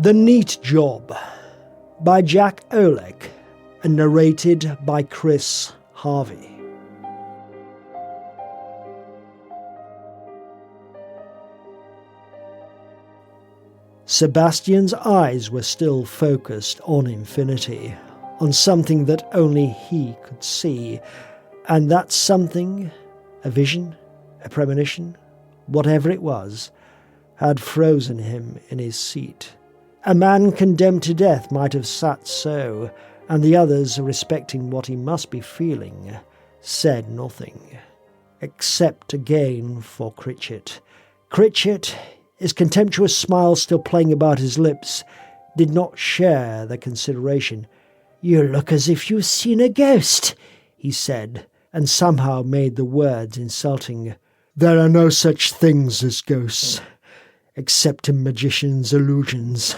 The Neat Job by Jack Olek and narrated by Chris Harvey. Sebastian's eyes were still focused on infinity, on something that only he could see, and that something, a vision, a premonition, whatever it was, had frozen him in his seat. A man condemned to death might have sat so, and the others, respecting what he must be feeling, said nothing, except again for Critchit. Critchit, his contemptuous smile still playing about his lips, did not share the consideration. "You look as if you've seen a ghost," he said, and somehow made the words insulting. "There are no such things as ghosts, except in magicians' illusions."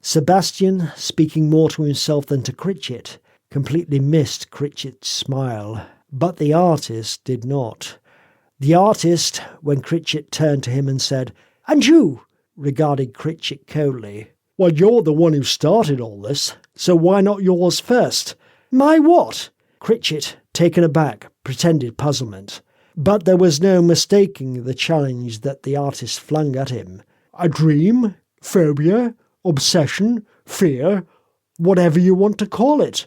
Sebastian, speaking more to himself than to Critchit, completely missed Critchit's smile, but the artist did not. The artist, when Critchit turned to him and said, "And you?" regarded Critchit coldly. "Well, you're the one who started all this, so why not yours first?" "My what?" Critchit, taken aback, pretended puzzlement. But there was no mistaking the challenge that the artist flung at him. "A dream? Phobia? Obsession? Fear? Whatever you want to call it."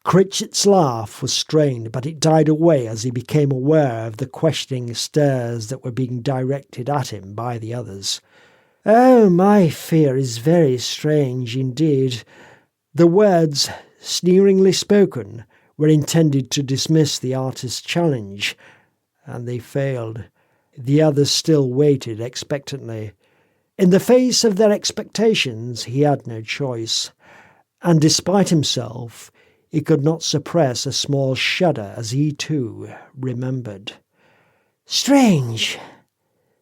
Critchit's laugh was strained, but it died away as he became aware of the questioning stares that were being directed at him by the others. "Oh, my fear is very strange indeed." The words, sneeringly spoken, were intended to dismiss the artist's challenge, and they failed. The others still waited expectantly. In the face of their expectations, he had no choice, and despite himself, he could not suppress a small shudder as he too remembered. "Strange,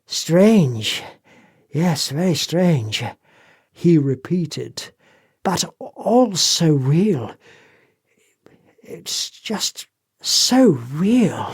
strange, yes, very strange," he repeated, "but all so real. It's just so real."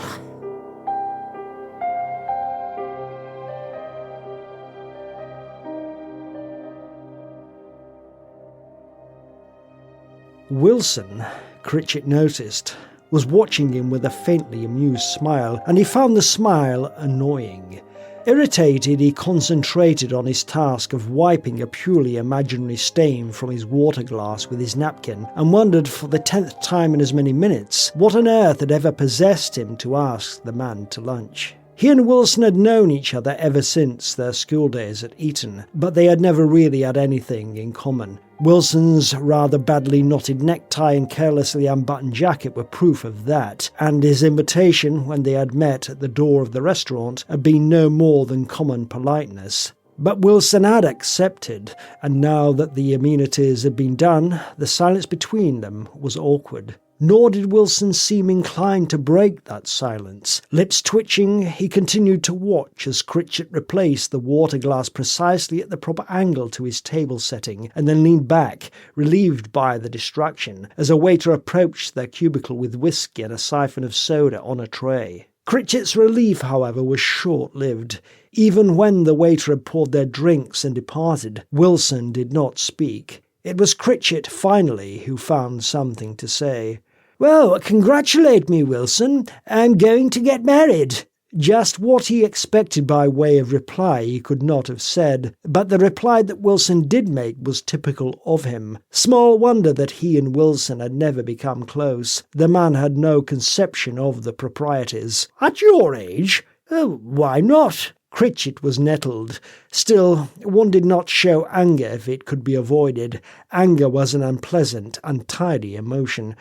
Wilson, Critchit noticed, was watching him with a faintly amused smile, and he found the smile annoying. Irritated, he concentrated on his task of wiping a purely imaginary stain from his water glass with his napkin, and wondered for the 10th time in as many minutes what on earth had ever possessed him to ask the man to lunch. He and Wilson had known each other ever since their school days at Eton, but they had never really had anything in common. Wilson's rather badly knotted necktie and carelessly unbuttoned jacket were proof of that, and his invitation, when they had met at the door of the restaurant, had been no more than common politeness. But Wilson had accepted, and now that the amenities had been done, the silence between them was awkward. Nor did Wilson seem inclined to break that silence. Lips twitching, he continued to watch as Critchit replaced the water glass precisely at the proper angle to his table setting, and then leaned back, relieved by the distraction, as a waiter approached their cubicle with whiskey and a siphon of soda on a tray. Critchit's relief, however, was short-lived. Even when the waiter had poured their drinks and departed, Wilson did not speak. It was Critchit, finally, who found something to say. "Well, congratulate me, Wilson. I'm going to get married." Just what he expected by way of reply he could not have said, but the reply that Wilson did make was typical of him. Small wonder that he and Wilson had never become close. The man had no conception of the proprieties. "At your age? Oh, why not?" Critchit was nettled. Still, one did not show anger if it could be avoided. Anger was an unpleasant, untidy emotion.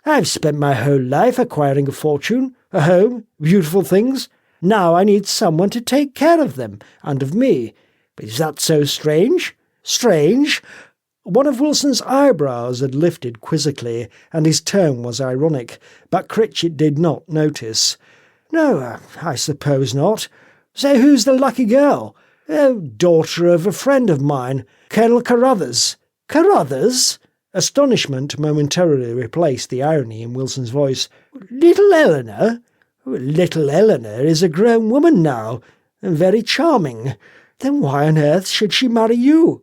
"I've spent my whole life acquiring a fortune, a home, beautiful things. Now I need someone to take care of them, and of me. But is that so strange? Strange?" One of Wilson's eyebrows had lifted quizzically, and his tone was ironic, but Critchit did not notice. "No, I suppose not. So who's the lucky girl?" "Oh, daughter of a friend of mine, Colonel Carruthers." "Carruthers?" Astonishment momentarily replaced the irony in Wilson's voice. "Little Eleanor?" "Little Eleanor is a grown woman now, and very charming. Then why on earth should she marry you?"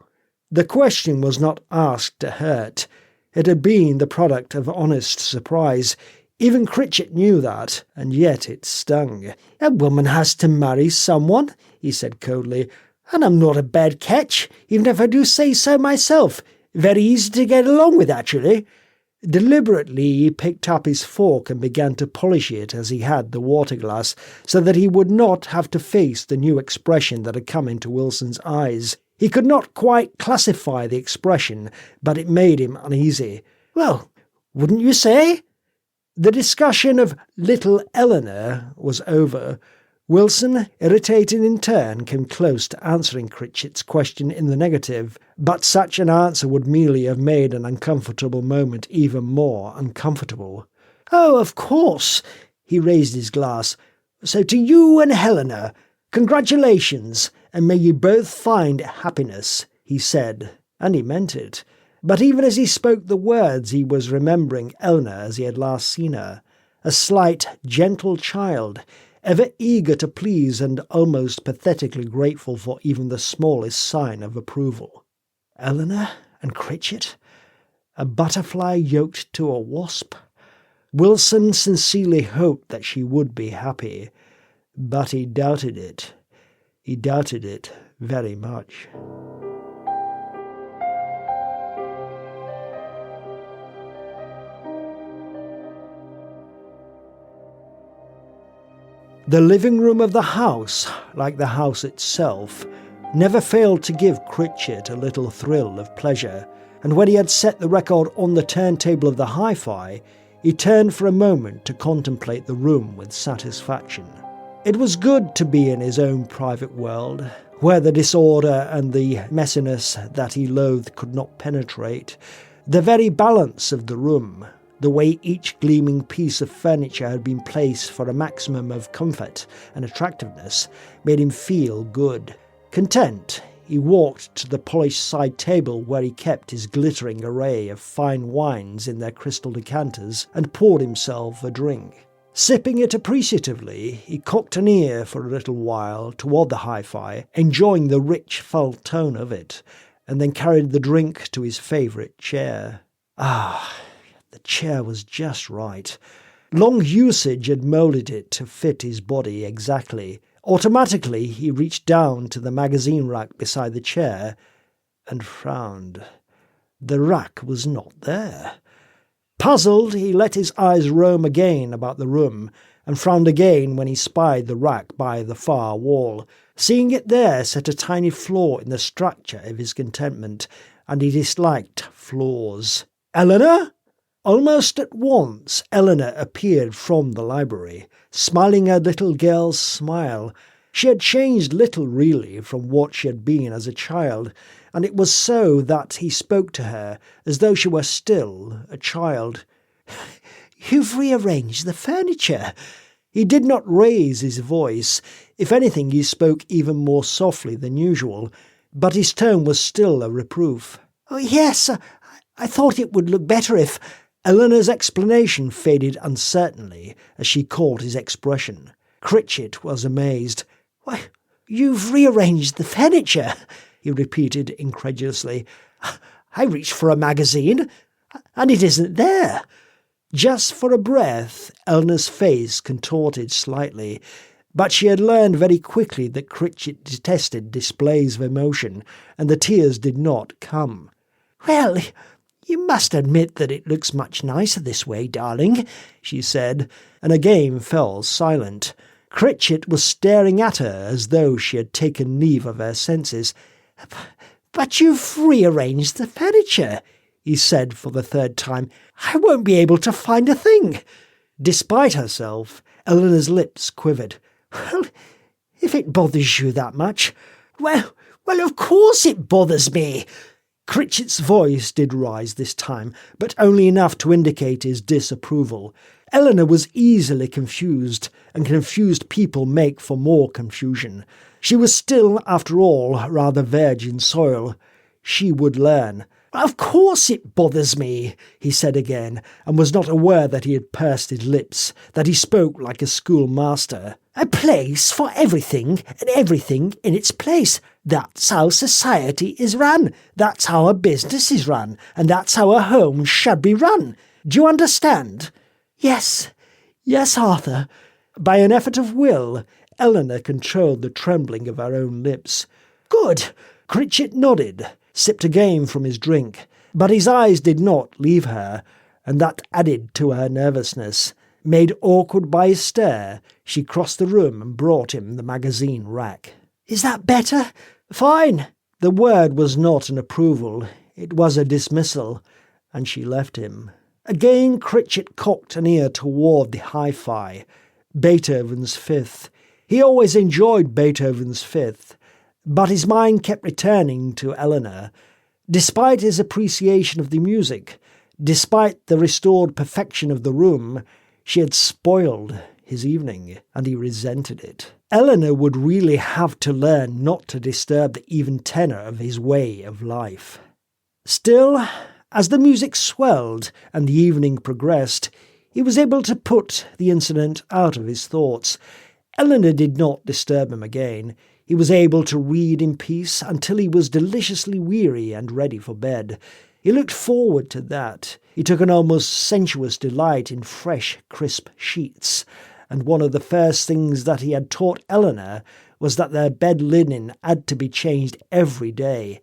The question was not asked to hurt. It had been the product of honest surprise. Even Critchit knew that, and yet it stung. "A woman has to marry someone," he said coldly, "and I'm not a bad catch, even if I do say so myself. Very easy to get along with, actually." Deliberately he picked up his fork and began to polish it as he had the water-glass, so that he would not have to face the new expression that had come into Wilson's eyes. He could not quite classify the expression, but it made him uneasy. "Well, wouldn't you say?" The discussion of little Eleanor was over. Wilson, irritated in turn, came close to answering Critchit's question in the negative, but such an answer would merely have made an uncomfortable moment even more uncomfortable. "Oh, of course." He raised his glass. "So to you and Helena, congratulations, and may you both find happiness," he said, and he meant it. But even as he spoke the words, he was remembering Eleanor as he had last seen her, a slight, gentle child, ever eager to please and almost pathetically grateful for even the smallest sign of approval. Eleanor and Critchit? A butterfly yoked to a wasp? Wilson sincerely hoped that she would be happy, but he doubted it. He doubted it very much. The living room of the house, like the house itself, never failed to give Critchit a little thrill of pleasure, and when he had set the record on the turntable of the hi-fi, he turned for a moment to contemplate the room with satisfaction. It was good to be in his own private world, where the disorder and the messiness that he loathed could not penetrate. The very balance of the room, the way each gleaming piece of furniture had been placed for a maximum of comfort and attractiveness, made him feel good. Content, he walked to the polished side table where he kept his glittering array of fine wines in their crystal decanters and poured himself a drink. Sipping it appreciatively, he cocked an ear for a little while toward the hi-fi, enjoying the rich, full tone of it, and then carried the drink to his favourite chair. The chair was just right. Long usage had moulded it to fit his body exactly. Automatically he reached down to the magazine rack beside the chair and frowned. The rack was not there. Puzzled, he let his eyes roam again about the room, and frowned again when he spied the rack by the far wall. Seeing it there set a tiny flaw in the structure of his contentment, and he disliked flaws. "Eleanor?" Almost at once Eleanor appeared from the library, smiling her little girl's smile. She had changed little really from what she had been as a child, and it was so that he spoke to her as though she were still a child. "You've rearranged the furniture." He did not raise his voice. If anything, he spoke even more softly than usual, but his tone was still a reproof. "Oh, yes, I thought it would look better if—" Eleanor's explanation faded uncertainly as she caught his expression. Critchit was amazed. "Why, you've rearranged the furniture," he repeated incredulously. "I reached for a magazine, and it isn't there." Just for a breath, Eleanor's face contorted slightly, but she had learned very quickly that Critchit detested displays of emotion, and the tears did not come. "Well, you must admit that it looks much nicer this way, darling," she said, and again fell silent. Critchit was staring at her as though she had taken leave of her senses. "But you've rearranged the furniture," he said for the third time. "I won't be able to find a thing." Despite herself, Eleanor's lips quivered. "Well, if it bothers you that much—" Well, of course it bothers me." Critchit's voice did rise this time, but only enough to indicate his disapproval. Eleanor was easily confused, and confused people make for more confusion. She was still, after all, rather virgin soil. She would learn. Of course it bothers me, he said again, and was not aware that he had pursed his lips, that he spoke like a schoolmaster. A place for everything, and everything in its place. That's how society is run. That's how a business is run, and that's how a home should be run. Do you understand? Yes, Arthur. By an effort of will, Eleanor controlled the trembling of her own lips. Good. Critchit nodded, sipped again from his drink, but his eyes did not leave her, and that added to her nervousness. Made awkward by his stare, she crossed the room and brought him the magazine rack. Is that better? Fine. The word was not an approval, it was a dismissal, and she left him. Again Critchit cocked an ear toward the hi-fi. Beethoven's Fifth. He always enjoyed Beethoven's Fifth, but his mind kept returning to Eleanor. Despite his appreciation of the music, despite the restored perfection of the room, she had spoiled his evening, and he resented it. Eleanor would really have to learn not to disturb the even tenor of his way of life. Still, as the music swelled and the evening progressed, he was able to put the incident out of his thoughts. Eleanor did not disturb him again. He was able to read in peace until he was deliciously weary and ready for bed. He looked forward to that. He took an almost sensuous delight in fresh, crisp sheets, and one of the first things that he had taught Eleanor was that their bed linen had to be changed every day,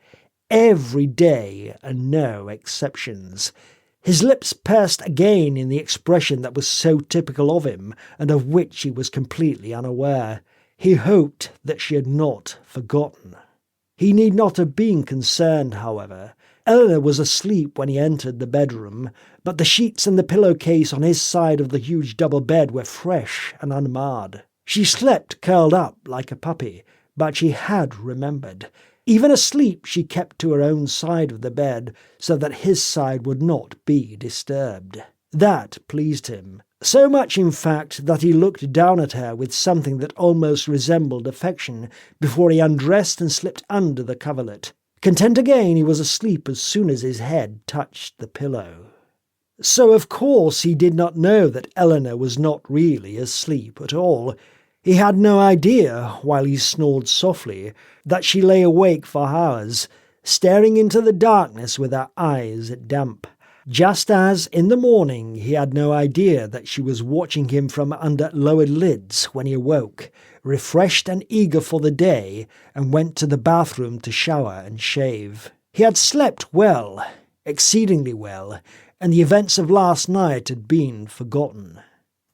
and no exceptions. His lips pursed again in the expression that was so typical of him, and of which he was completely unaware. He hoped that she had not forgotten. He need not have been concerned, however. Eleanor was asleep when he entered the bedroom, but the sheets and the pillowcase on his side of the huge double bed were fresh and unmarred. She slept curled up like a puppy, but she had remembered. Even asleep, she kept to her own side of the bed, so that his side would not be disturbed. That pleased him. So much, in fact, that he looked down at her with something that almost resembled affection before he undressed and slipped under the coverlet. Content again, he was asleep as soon as his head touched the pillow. So, of course, he did not know that Eleanor was not really asleep at all. He had no idea, while he snored softly, that she lay awake for hours, staring into the darkness with her eyes damp. Just as, in the morning, he had no idea that she was watching him from under lowered lids when he awoke, refreshed and eager for the day, and went to the bathroom to shower and shave. He had slept well, exceedingly well, and the events of last night had been forgotten.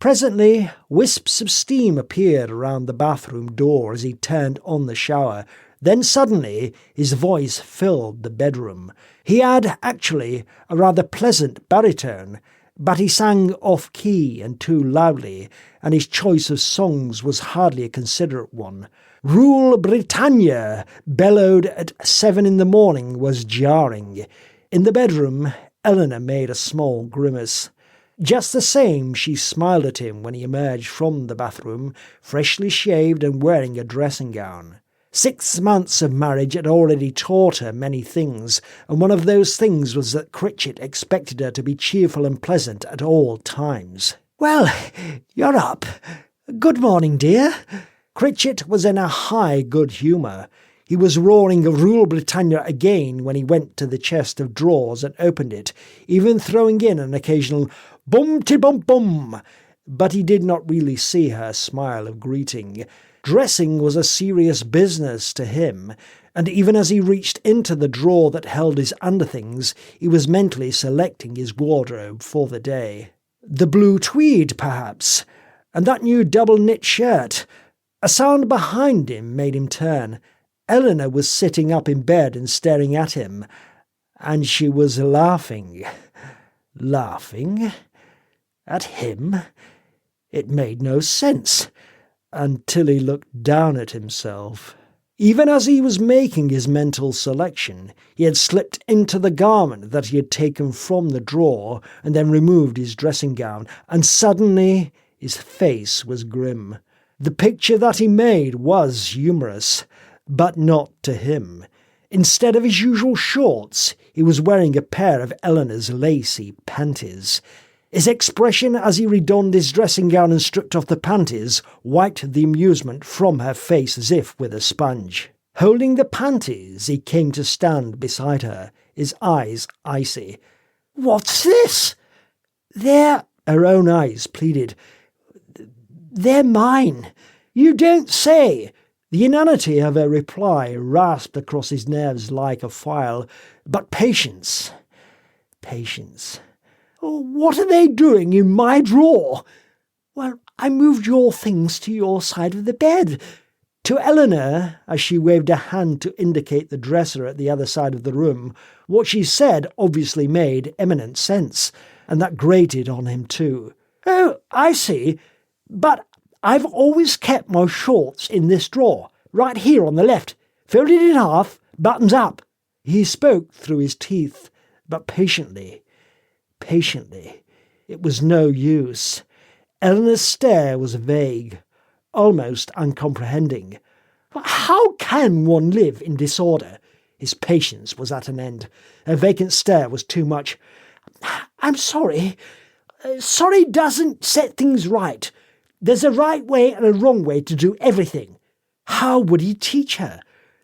Presently, wisps of steam appeared around the bathroom door as he turned on the shower. Then suddenly his voice filled the bedroom. He had, actually, a rather pleasant baritone, but he sang off-key and too loudly, and his choice of songs was hardly a considerate one. Rule Britannia, bellowed at 7 in the morning, was jarring. In the bedroom, Eleanor made a small grimace. Just the same, she smiled at him when he emerged from the bathroom, freshly shaved and wearing a dressing gown. 6 months of marriage had already taught her many things, and one of those things was that Critchit expected her to be cheerful and pleasant at all times. "Well, you're up. Good morning, dear." Critchit was in a high good humour. He was roaring Rule Britannia again when he went to the chest of drawers and opened it, even throwing in an occasional bum-ti-bum-bum. But he did not really see her smile of greeting. Dressing was a serious business to him, and even as he reached into the drawer that held his underthings, he was mentally selecting his wardrobe for the day. The blue tweed, perhaps, and that new double-knit shirt. A sound behind him made him turn. Eleanor was sitting up in bed and staring at him, and she was laughing. Laughing? At him? It made no sense, until he looked down at himself. Even as he was making his mental selection, he had slipped into the garment that he had taken from the drawer and then removed his dressing gown, and suddenly his face was grim. The picture that he made was humorous, but not to him. Instead of his usual shorts, he was wearing a pair of Eleanor's lacy panties. His expression as he redonned his dressing gown and stripped off the panties wiped the amusement from her face as if with a sponge. Holding the panties, he came to stand beside her, his eyes icy. "What's this?" "They're—" her own eyes pleaded. "They're mine." "You don't say!" The inanity of her reply rasped across his nerves like a file. But patience. Patience. "Oh, what are they doing in my drawer?" "Well, I moved your things to your side of the bed." To Eleanor, as she waved a hand to indicate the dresser at the other side of the room, what she said obviously made eminent sense, and that grated on him too. "Oh, I see. But I've always kept my shorts in this drawer, right here on the left, folded in half, buttons up." He spoke through his teeth, but patiently. Patiently. It was no use. Eleanor's stare was vague, almost uncomprehending. How can one live in disorder? His patience was at an end. Her vacant stare was too much. "I'm sorry. Sorry doesn't set things right. There's a right way and a wrong way to do everything." How would he teach her?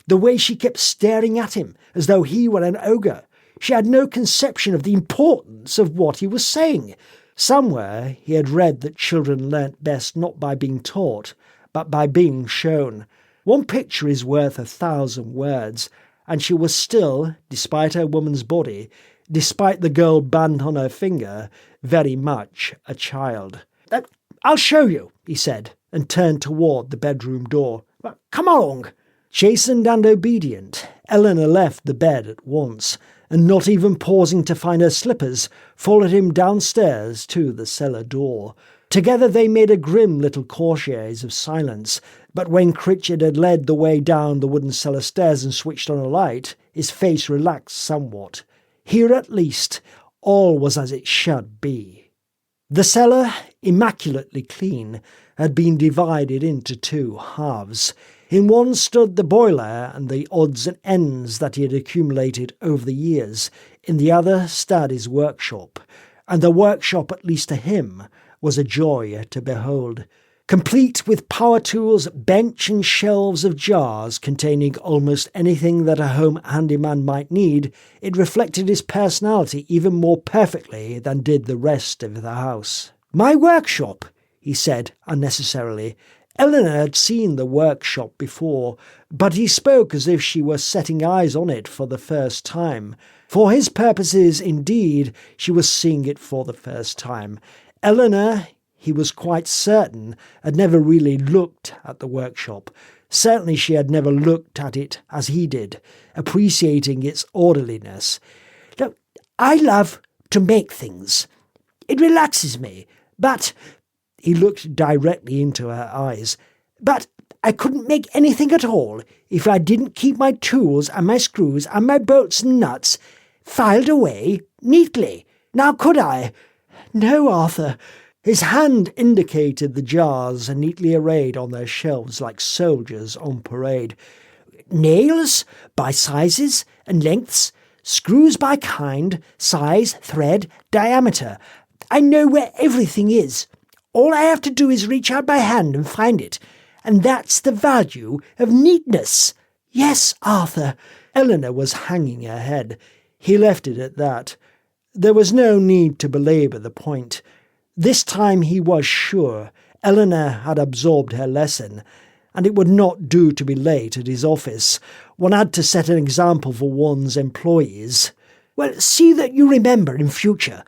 The way she kept staring at him, as though he were an ogre. She had no conception of the importance of what he was saying. Somewhere he had read that children learnt best not by being taught, but by being shown. One picture is worth 1,000 words, and she was still, despite her woman's body, despite the gold band on her finger, very much a child. "I'll show you," he said, and turned toward the bedroom door. "Come along." Chastened and obedient, Eleanor left the bed at once, and not even pausing to find her slippers, followed him downstairs to the cellar door. Together they made a grim little courtiers of silence, but when Critchit had led the way down the wooden cellar stairs and switched on a light, his face relaxed somewhat. Here at least, all was as it should be. The cellar, immaculately clean, had been divided into two halves. In one stood the boiler and the odds and ends that he had accumulated over the years. In the other stood his workshop, and the workshop, at least to him, was a joy to behold. Complete with power tools, bench and shelves of jars containing almost anything that a home handyman might need, it reflected his personality even more perfectly than did the rest of the house. "My workshop," he said unnecessarily. Eleanor had seen the workshop before, but he spoke as if she were setting eyes on it for the first time. For his purposes, indeed, she was seeing it for the first time. Eleanor, he was quite certain, had never really looked at the workshop. Certainly she had never looked at it as he did, appreciating its orderliness. "Look, I love to make things. It relaxes me, but—" He looked directly into her eyes. "But I couldn't make anything at all if I didn't keep my tools and my screws and my bolts and nuts filed away neatly. Now could I?" "No, Arthur." His hand indicated the jars neatly arrayed on their shelves like soldiers on parade. "Nails by sizes and lengths, screws by kind, size, thread, diameter. I know where everything is. All I have to do is reach out my hand and find it. And that's the value of neatness." "Yes, Arthur." Eleanor was hanging her head. He left it at that. There was no need to belabour the point. This time he was sure Eleanor had absorbed her lesson, and it would not do to be late at his office. One had to set an example for one's employees. "Well, see that you remember in future."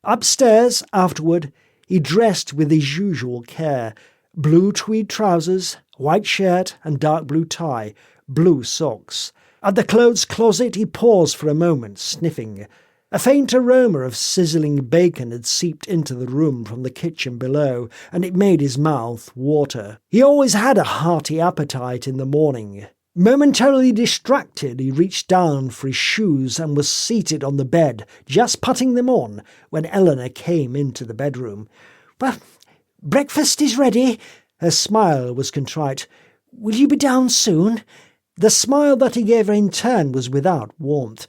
Upstairs, afterward, he dressed with his usual care. Blue tweed trousers, white shirt and dark blue tie, blue socks. At the clothes closet he paused for a moment, sniffing. A faint aroma of sizzling bacon had seeped into the room from the kitchen below, and it made his mouth water. He always had a hearty appetite in the morning. Momentarily distracted, he reached down for his shoes and was seated on the bed, just putting them on, when Eleanor came into the bedroom. "Well, breakfast is ready." Her smile was contrite. "Will you be down soon?" The smile that he gave her in turn was without warmth.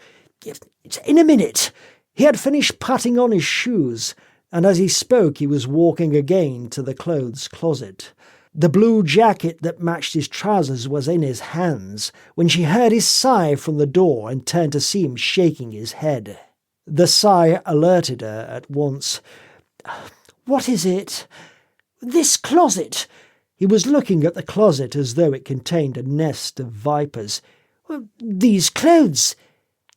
"In a minute." He had finished putting on his shoes, and as he spoke he was walking again to the clothes closet. The blue jacket that matched his trousers was in his hands when she heard his sigh from the door and turned to see him shaking his head. The sigh alerted her at once. "What is it?" "This closet." He was looking at the closet as though it contained a nest of vipers. "These clothes.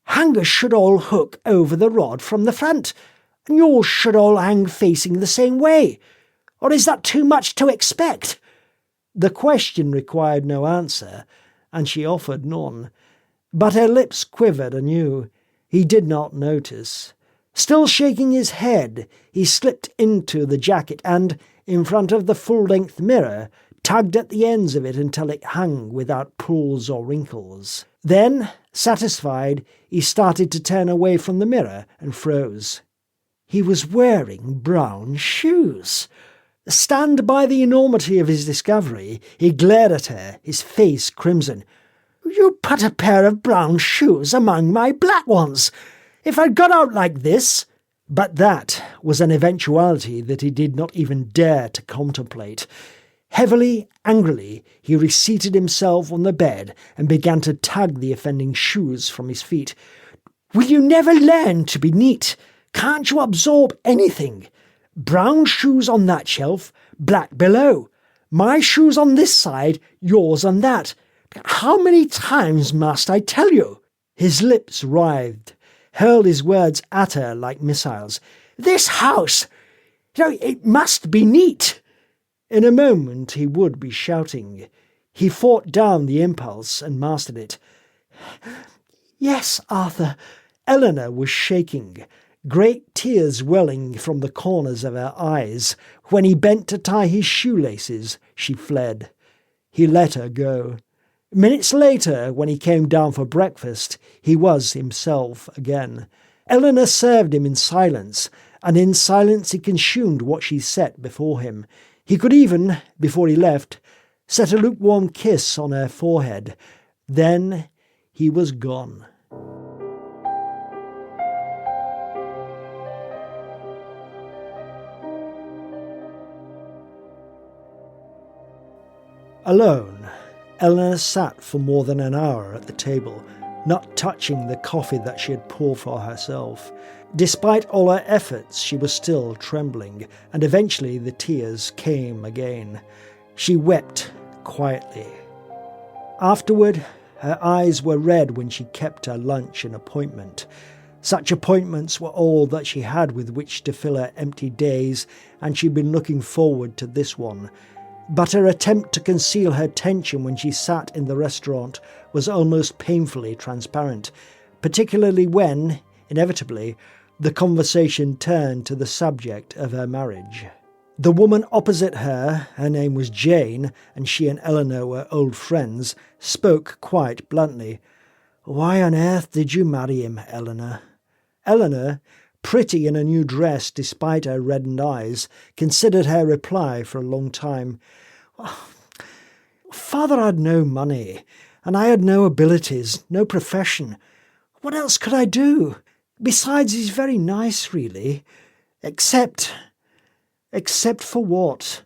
Hangers should all hook over the rod from the front, and yours should all hang facing the same way. Or is that too much to expect?" The question required no answer, and she offered none. But her lips quivered anew. He did not notice. Still shaking his head, he slipped into the jacket and, in front of the full-length mirror, tugged at the ends of it until it hung without pulls or wrinkles. Then, satisfied, he started to turn away from the mirror and froze. He was wearing brown shoes. Stunned by the enormity of his discovery, he glared at her, his face crimson. "You put a pair of brown shoes among my black ones. If I'd got out like this—" But that was an eventuality that he did not even dare to contemplate. Heavily, angrily, he reseated himself on the bed and began to tug the offending shoes from his feet. "Will you never learn to be neat? Can't you absorb anything? Brown shoes on that shelf, black below. My shoes on this side, yours on that. How many times must I tell you?" His lips writhed, hurled his words at her like missiles. "This house! It must be neat!" In a moment he would be shouting. He fought down the impulse and mastered it. "Yes, Arthur." Eleanor was shaking, great tears welling from the corners of her eyes. When he bent to tie his shoelaces, she fled. He let her go. Minutes later, when he came down for breakfast, he was himself again. Eleanor served him in silence, and in silence he consumed what she set before him. He could even, before he left, set a lukewarm kiss on her forehead. Then he was gone. Alone, Eleanor sat for more than an hour at the table, not touching the coffee that she had poured for herself. Despite all her efforts, she was still trembling, and eventually the tears came again. She wept quietly. Afterward, her eyes were red when she kept her lunch and appointment. Such appointments were all that she had with which to fill her empty days, and she'd been looking forward to this one. But her attempt to conceal her tension when she sat in the restaurant was almost painfully transparent, particularly when, inevitably, the conversation turned to the subject of her marriage. The woman opposite her name was Jane, and she and Eleanor were old friends, spoke quite bluntly. "Why on earth did you marry him, Eleanor?" Eleanor, pretty in a new dress despite her reddened eyes, considered her reply for a long time. "Father had no money, and I had no abilities, no profession. What else could I do? Besides, he's very nice, really. Except for what?"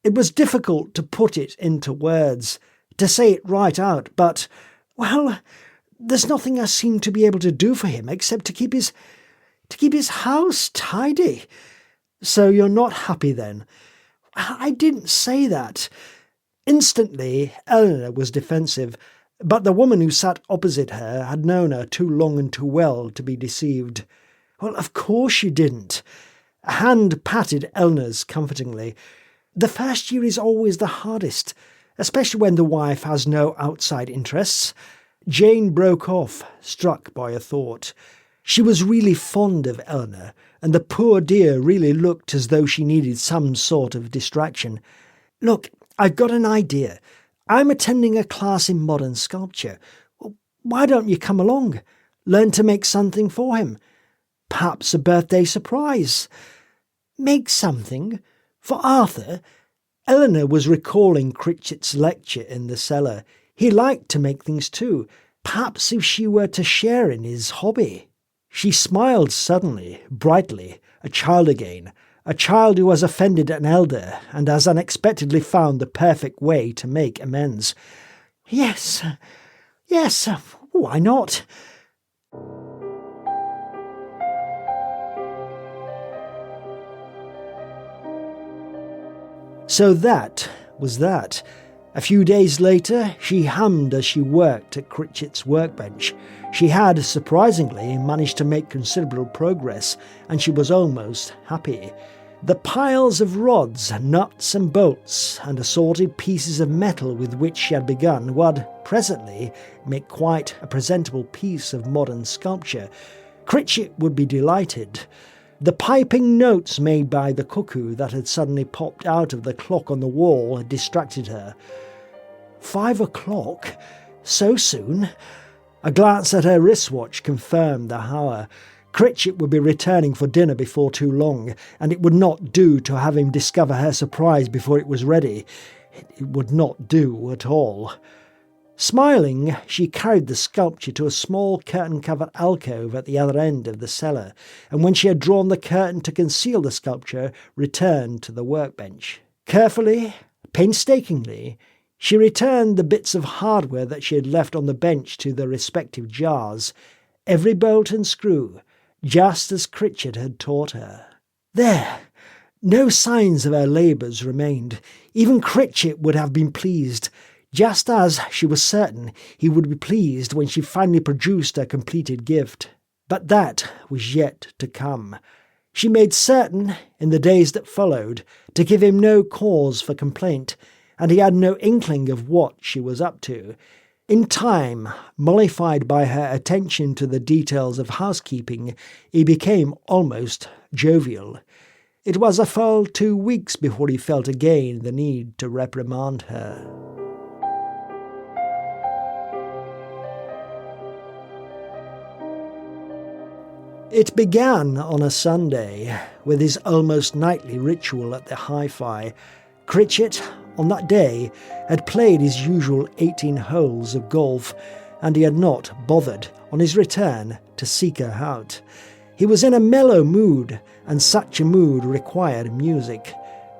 It was difficult to put it into words, to say it right out, but, well, there's nothing I seem to be able to do for him except to keep his house tidy. "So you're not happy then?" "I didn't say that." Instantly, Eleanor was defensive, but the woman who sat opposite her had known her too long and too well to be deceived. "Well, of course you didn't." A hand patted Eleanor's comfortingly. "The first year is always the hardest, especially when the wife has no outside interests." Jane broke off, struck by a thought. She was really fond of Eleanor, and the poor dear really looked as though she needed some sort of distraction. "Look, I've got an idea. I'm attending a class in modern sculpture. Why don't you come along? Learn to make something for him. Perhaps a birthday surprise." "Make something? For Arthur?" Eleanor was recalling Critchit's lecture in the cellar. He liked to make things too. Perhaps if she were to share in his hobby. She smiled suddenly, brightly, a child again, a child who has offended an elder and has unexpectedly found the perfect way to make amends. Yes, why not? So that was that. A few days later, she hummed as she worked at Critchit's workbench. She had, surprisingly, managed to make considerable progress, and she was almost happy. The piles of rods, nuts and bolts, and assorted pieces of metal with which she had begun would, presently, make quite a presentable piece of modern sculpture. Critchit would be delighted. The piping notes made by the cuckoo that had suddenly popped out of the clock on the wall had distracted her. 5 o'clock? So soon? A glance at her wristwatch confirmed the hour. Critchit would be returning for dinner before too long, and it would not do to have him discover her surprise before it was ready. It would not do at all. Smiling, she carried the sculpture to a small curtain-covered alcove at the other end of the cellar, and when she had drawn the curtain to conceal the sculpture, returned to the workbench. Carefully, painstakingly, she returned the bits of hardware that she had left on the bench to their respective jars, every bolt and screw, just as Critchit had taught her. There! No signs of her labours remained. Even Critchit would have been pleased, just as she was certain he would be pleased when she finally produced her completed gift. But that was yet to come. She made certain, in the days that followed, to give him no cause for complaint, and he had no inkling of what she was up to. In time, mollified by her attention to the details of housekeeping, he became almost jovial. It was a full 2 weeks before he felt again the need to reprimand her. It began on a Sunday, with his almost nightly ritual at the hi-fi. Critchit, on that day, had played his usual 18 holes of golf, and he had not bothered, on his return, to seek her out. He was in a mellow mood, and such a mood required music.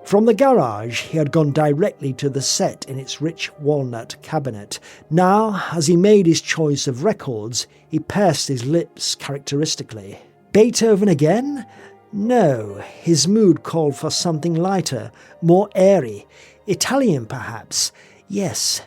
From the garage, he had gone directly to the set in its rich walnut cabinet. Now, as he made his choice of records, he pursed his lips characteristically. Beethoven again? No, his mood called for something lighter, more airy. Italian, perhaps? Yes.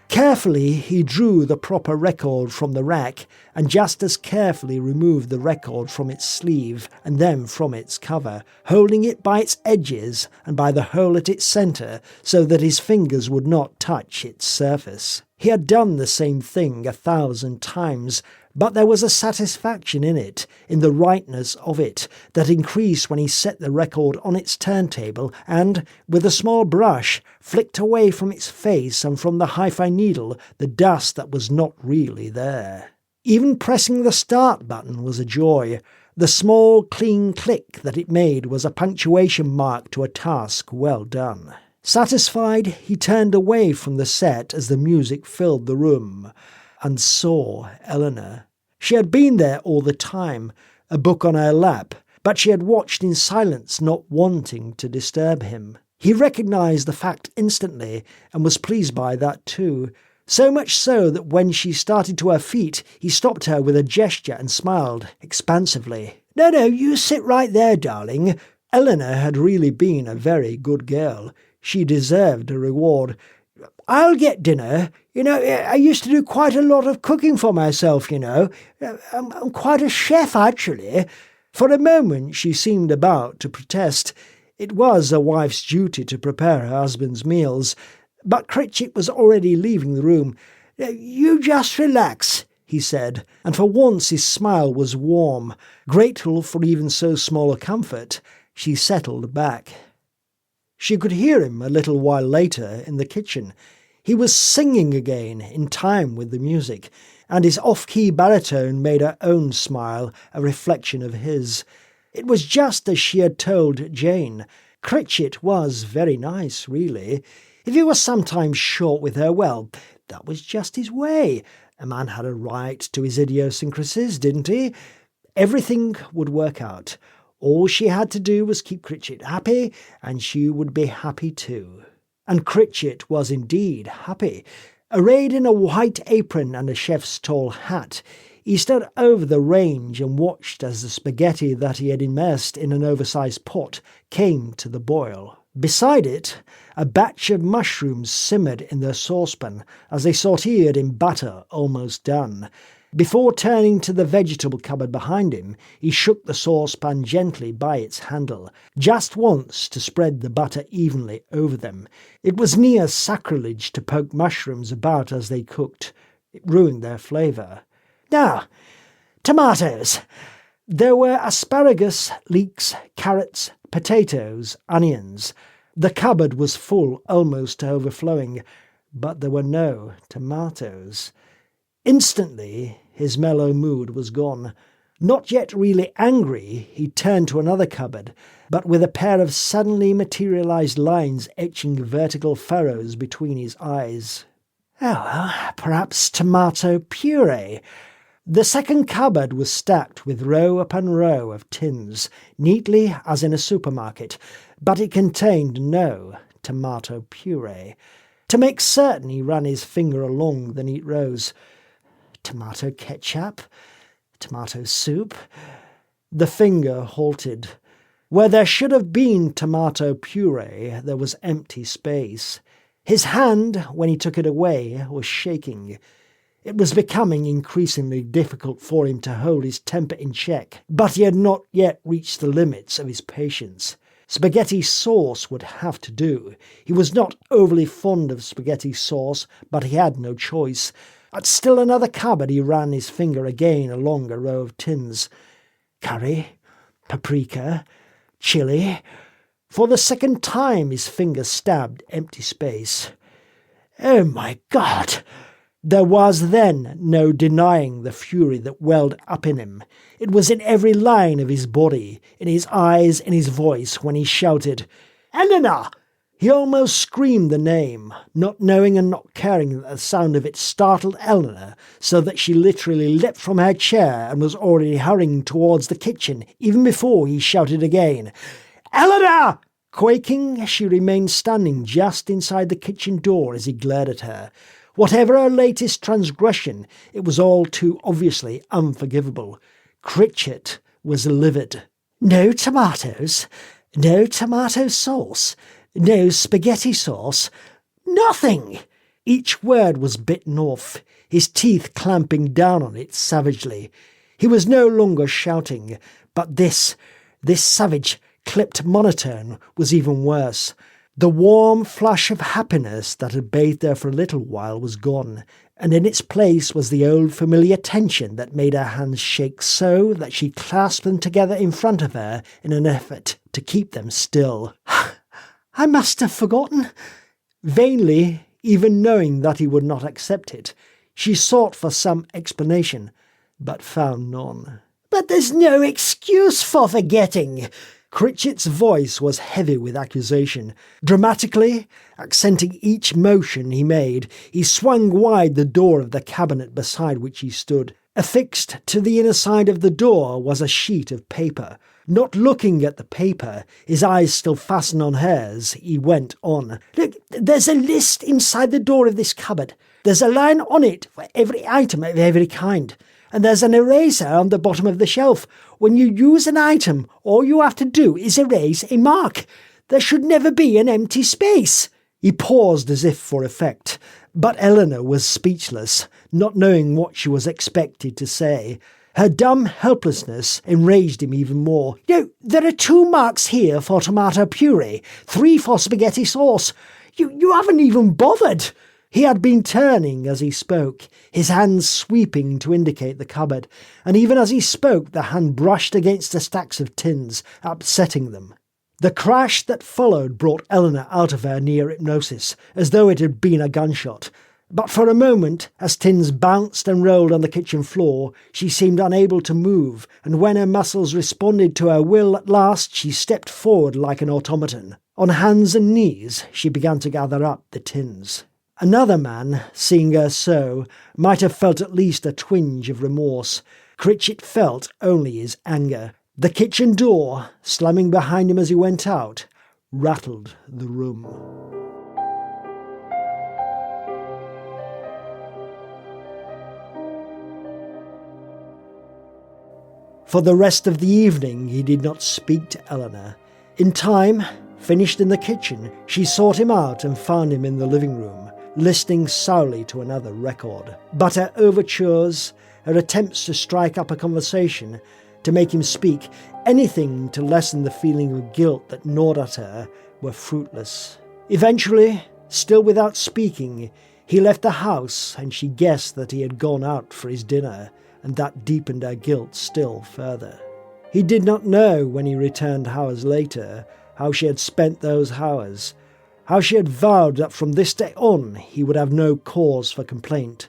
Carefully, he drew the proper record from the rack, and just as carefully removed the record from its sleeve and then from its cover, holding it by its edges and by the hole at its centre so that his fingers would not touch its surface. He had done the same thing 1,000 times, but there was a satisfaction in it, in the rightness of it, that increased when he set the record on its turntable and, with a small brush, flicked away from its face and from the hi-fi needle the dust that was not really there. Even pressing the start button was a joy. The small, clean click that it made was a punctuation mark to a task well done. Satisfied, he turned away from the set as the music filled the room, and saw Eleanor. She had been there all the time, a book on her lap, but she had watched in silence, not wanting to disturb him. He recognised the fact instantly, and was pleased by that too. So much so that when she started to her feet, he stopped her with a gesture and smiled expansively. No, you sit right there, darling. Eleanor had really been a very good girl. She deserved a reward. I'll get dinner. I used to do quite a lot of cooking for myself, I'm quite a chef, actually. For a moment she seemed about to protest. It was a wife's duty to prepare her husband's meals. But Critchit was already leaving the room. You just relax, he said, and for once his smile was warm. Grateful for even so small a comfort, she settled back. She could hear him a little while later in the kitchen. He was singing again, in time with the music, and his off-key baritone made her own smile a reflection of his. It was just as she had told Jane. Critchit was very nice, really. If he was sometimes short with her, well, that was just his way. A man had a right to his idiosyncrasies, didn't he? Everything would work out. All she had to do was keep Critchit happy, and she would be happy too. And Critchit was indeed happy. Arrayed in a white apron and a chef's tall hat, he stood over the range and watched as the spaghetti that he had immersed in an oversized pot came to the boil. Beside it, a batch of mushrooms simmered in their saucepan as they sauteed in butter almost done. Before turning to the vegetable cupboard behind him, he shook the saucepan gently by its handle, just once to spread the butter evenly over them. It was near sacrilege to poke mushrooms about as they cooked. It ruined their flavour. Now, tomatoes. There were asparagus, leeks, carrots, potatoes, onions. The cupboard was full almost to overflowing, but there were no tomatoes. Instantly, his mellow mood was gone. Not yet really angry, he turned to another cupboard, but with a pair of suddenly materialized lines etching vertical furrows between his eyes. Oh, well, perhaps tomato puree. The second cupboard was stacked with row upon row of tins, neatly as in a supermarket, but it contained no tomato puree. To make certain, he ran his finger along the neat rows. Tomato ketchup? Tomato soup? The finger halted. Where there should have been tomato puree, there was empty space. His hand, when he took it away, was shaking. It was becoming increasingly difficult for him to hold his temper in check, but he had not yet reached the limits of his patience. Spaghetti sauce would have to do. He was not overly fond of spaghetti sauce, but he had no choice. At still another cupboard he ran his finger again along a row of tins. Curry, paprika, chili. For the second time his finger stabbed empty space. Oh my God! There was then no denying the fury that welled up in him. It was in every line of his body, in his eyes, in his voice, when he shouted, "Eleanor!" He almost screamed the name, not knowing and not caring that the sound of it startled Eleanor, so that she literally leapt from her chair and was already hurrying towards the kitchen, even before he shouted again, "Eleanor!" Quaking, she remained standing just inside the kitchen door as he glared at her. Whatever her latest transgression, it was all too obviously unforgivable. Critchit was livid. No tomatoes, no tomato sauce, no spaghetti sauce, nothing! Each word was bitten off, his teeth clamping down on it savagely. He was no longer shouting, but this savage, clipped monotone was even worse. The warm flush of happiness that had bathed her for a little while was gone, and in its place was the old familiar tension that made her hands shake so that she clasped them together in front of her in an effort to keep them still. I must have forgotten. Vainly, even knowing that he would not accept it, she sought for some explanation, but found none. But there's no excuse for forgetting. Critchit's voice was heavy with accusation. Dramatically, accenting each motion he made, he swung wide the door of the cabinet beside which he stood. Affixed to the inner side of the door was a sheet of paper. Not looking at the paper, his eyes still fastened on hers, he went on. Look, there's a list inside the door of this cupboard. There's a line on it for every item of every kind. And there's an eraser on the bottom of the shelf. When you use an item, all you have to do is erase a mark. There should never be an empty space. He paused as if for effect, but Eleanor was speechless, not knowing what she was expected to say. Her dumb helplessness enraged him even more. There are 2 marks here for tomato puree, 3 for spaghetti sauce. You haven't even bothered. He had been turning as he spoke, his hands sweeping to indicate the cupboard, and even as he spoke the hand brushed against the stacks of tins, upsetting them. The crash that followed brought Eleanor out of her near hypnosis, as though it had been a gunshot. But for a moment, as tins bounced and rolled on the kitchen floor, she seemed unable to move, and when her muscles responded to her will at last, she stepped forward like an automaton. On hands and knees, she began to gather up the tins. Another man, seeing her so, might have felt at least a twinge of remorse. Critchit felt only his anger. The kitchen door, slamming behind him as he went out, rattled the room. For the rest of the evening he did not speak to Eleanor. In time, finished in the kitchen, she sought him out and found him in the living room, listening sourly to another record. But her overtures, her attempts to strike up a conversation, to make him speak, anything to lessen the feeling of guilt that gnawed at her, were fruitless. Eventually, still without speaking, he left the house, and she guessed that he had gone out for his dinner, and that deepened her guilt still further. He did not know when he returned hours later how she had spent those hours, how she had vowed that from this day on he would have no cause for complaint.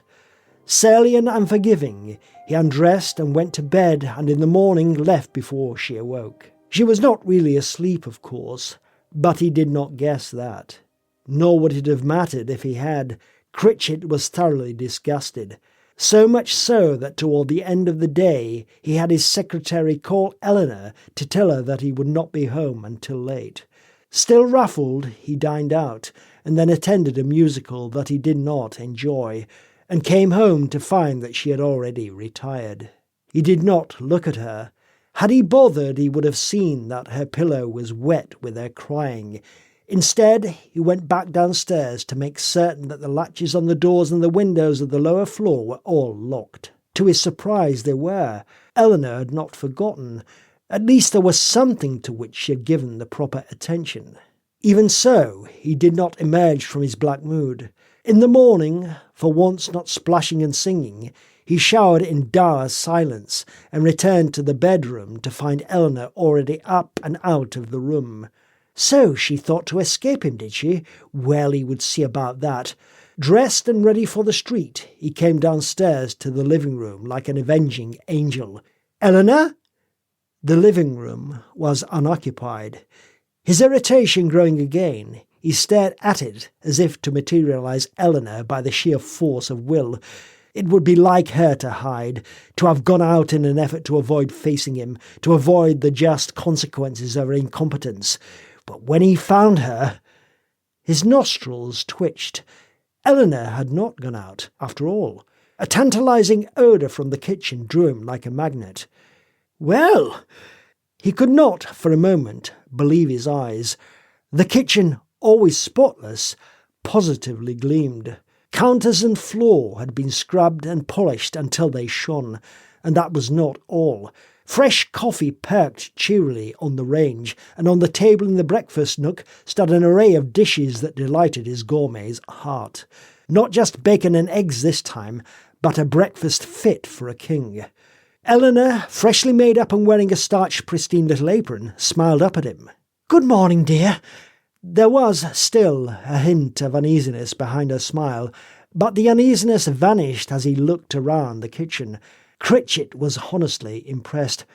Surly and unforgiving, he undressed and went to bed, and in the morning left before she awoke. She was not really asleep, of course, but he did not guess that. Nor would it have mattered if he had. Critchit was thoroughly disgusted. So much so that toward the end of the day he had his secretary call Eleanor to tell her that he would not be home until late. Still ruffled, he dined out, and then attended a musical that he did not enjoy, and came home to find that she had already retired. He did not look at her. Had he bothered, he would have seen that her pillow was wet with her crying. Instead, he went back downstairs to make certain that the latches on the doors and the windows of the lower floor were all locked. To his surprise, they were. Eleanor had not forgotten. At least there was something to which she had given the proper attention. Even so, he did not emerge from his black mood. In the morning, for once not splashing and singing, he showered in dour silence and returned to the bedroom to find Eleanor already up and out of the room. So she thought to escape him, did she? Well, he would see about that. Dressed and ready for the street, he came downstairs to the living room like an avenging angel. "Eleanor?" The living room was unoccupied. His irritation growing again, he stared at it as if to materialize Eleanor by the sheer force of will. It would be like her to hide, to have gone out in an effort to avoid facing him, to avoid the just consequences of her incompetence. But when he found her, his nostrils twitched. Eleanor had not gone out, after all. A tantalizing odour from the kitchen drew him like a magnet. Well, he could not, for a moment, believe his eyes. The kitchen, always spotless, positively gleamed. Counters and floor had been scrubbed and polished until they shone, and that was not all. Fresh coffee perked cheerily on the range, and on the table in the breakfast nook stood an array of dishes that delighted his gourmet's heart. Not just bacon and eggs this time, but a breakfast fit for a king. Eleanor, freshly made up and wearing a starched pristine little apron, smiled up at him. "Good morning, dear." There was still a hint of uneasiness behind her smile, but the uneasiness vanished as he looked around the kitchen. Critchit was honestly impressed.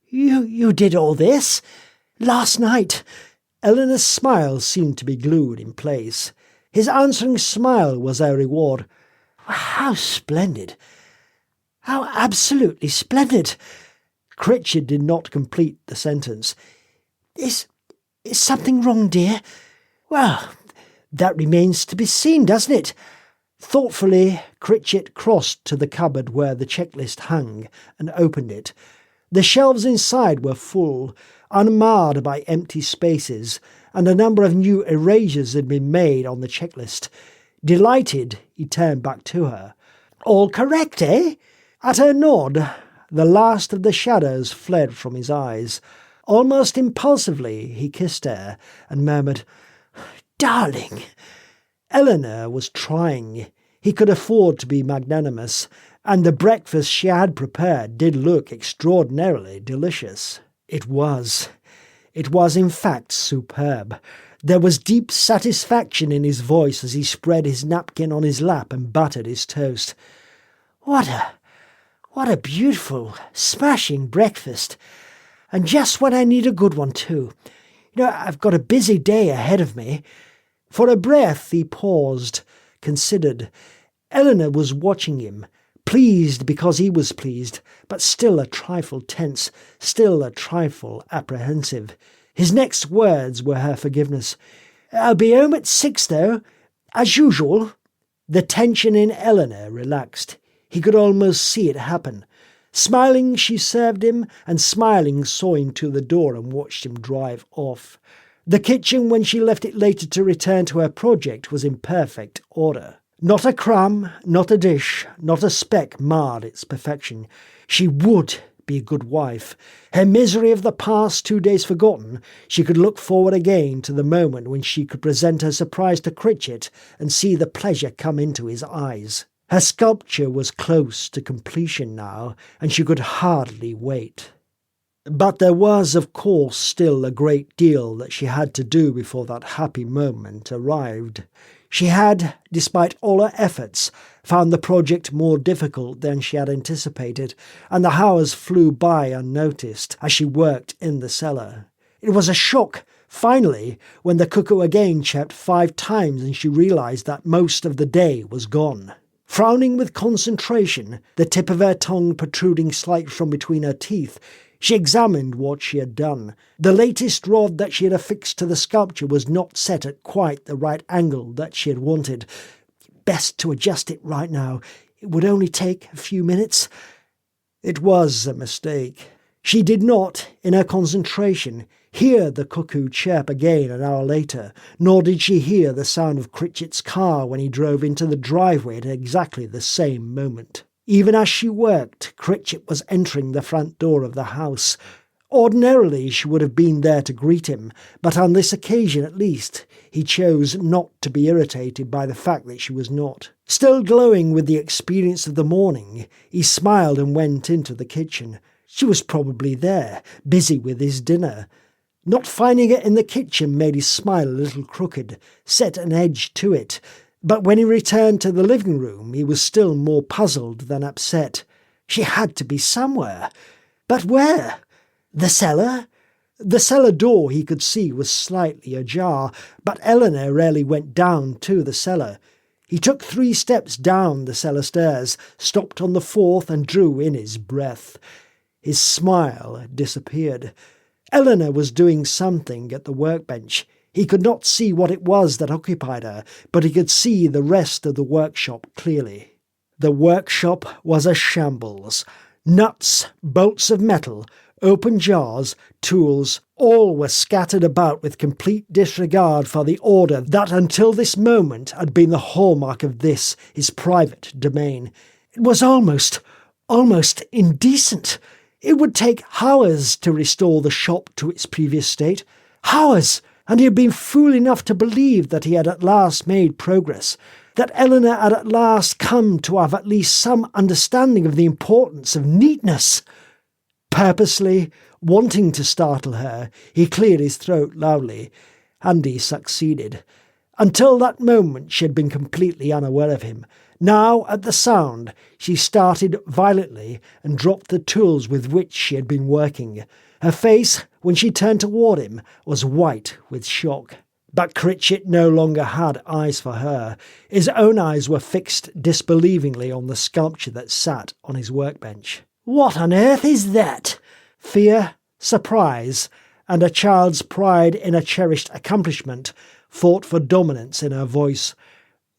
You did all this? Last night?" Eleanor's smile seemed to be glued in place. His answering smile was her reward. "How splendid! How absolutely splendid!" Critchit did not complete the sentence. Is something wrong, dear?" "Well, that remains to be seen, doesn't it?" Thoughtfully, Critchit crossed to the cupboard where the checklist hung and opened it. The shelves inside were full, unmarred by empty spaces, and a number of new erasures had been made on the checklist. Delighted, he turned back to her. "All correct, eh?" At her nod, the last of the shadows fled from his eyes. Almost impulsively, he kissed her and murmured, "Darling." Eleanor was trying. He could afford to be magnanimous, and the breakfast she had prepared did look extraordinarily delicious. It was in fact superb. There was deep satisfaction in his voice as he spread his napkin on his lap and buttered his toast. What a beautiful, smashing breakfast. And just when I need a good one too. I've got a busy day ahead of me. For a breath he paused, considered. Eleanor was watching him, pleased because he was pleased, but still a trifle tense, still a trifle apprehensive. His next words were her forgiveness. I'll be home at 6, though, as usual. The tension in Eleanor relaxed. He could almost see it happen. Smiling, she served him, and smiling saw him to the door and watched him drive off. The kitchen, when she left it later to return to her project, was in perfect order. Not a crumb, not a dish, not a speck marred its perfection. She would be a good wife. Her misery of the past 2 days forgotten, she could look forward again to the moment when she could present her surprise to Critchit and see the pleasure come into his eyes. Her sculpture was close to completion now, and she could hardly wait. But there was, of course, still a great deal that she had to do before that happy moment arrived. She had, despite all her efforts, found the project more difficult than she had anticipated, and the hours flew by unnoticed as she worked in the cellar. It was a shock, finally, when the cuckoo again chirped 5 times and she realised that most of the day was gone. Frowning with concentration, the tip of her tongue protruding slightly from between her teeth, she examined what she had done. The latest rod that she had affixed to the sculpture was not set at quite the right angle that she had wanted. Best to adjust it right now. It would only take a few minutes. It was a mistake. She did not, in her concentration, hear the cuckoo chirp again an hour later, nor did she hear the sound of Critchit's car when he drove into the driveway at exactly the same moment. Even as she worked, Critchit was entering the front door of the house. Ordinarily she would have been there to greet him, but on this occasion at least he chose not to be irritated by the fact that she was not. Still glowing with the experience of the morning, he smiled and went into the kitchen. She was probably there, busy with his dinner. Not finding it in the kitchen made his smile a little crooked, set an edge to it. But when he returned to the living room, he was still more puzzled than upset. She had to be somewhere. But where? The cellar? The cellar door, he could see, was slightly ajar, but Eleanor rarely went down to the cellar. He took 3 steps down the cellar stairs, stopped on the 4th and drew in his breath. His smile disappeared. Eleanor was doing something at the workbench. He could not see what it was that occupied her, but he could see the rest of the workshop clearly. The workshop was a shambles. Nuts, bolts of metal, open jars, tools, all were scattered about with complete disregard for the order that until this moment had been the hallmark of this, his private domain. It was almost indecent. It would take hours to restore the shop to its previous state. Hours! And he had been fool enough to believe that he had at last made progress, that Eleanor had at last come to have at least some understanding of the importance of neatness. Purposely, wanting to startle her, he cleared his throat loudly, and he succeeded. Until that moment she had been completely unaware of him. Now, at the sound, she started violently and dropped the tools with which she had been working. Her face, when she turned toward him, was white with shock. But Critchit no longer had eyes for her. His own eyes were fixed disbelievingly on the sculpture that sat on his workbench. "What on earth is that?" Fear, surprise, and a child's pride in a cherished accomplishment fought for dominance in her voice.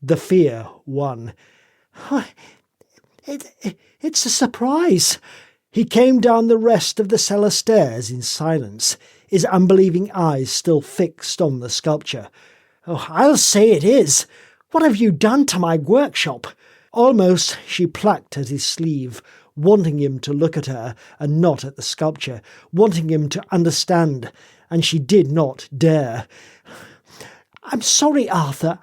The fear won. It's a surprise." He came down the rest of the cellar stairs in silence, his unbelieving eyes still fixed on the sculpture. "Oh, I'll say it is. What have you done to my workshop?" Almost she plucked at his sleeve, wanting him to look at her and not at the sculpture, wanting him to understand, and she did not dare. "I'm sorry, Arthur.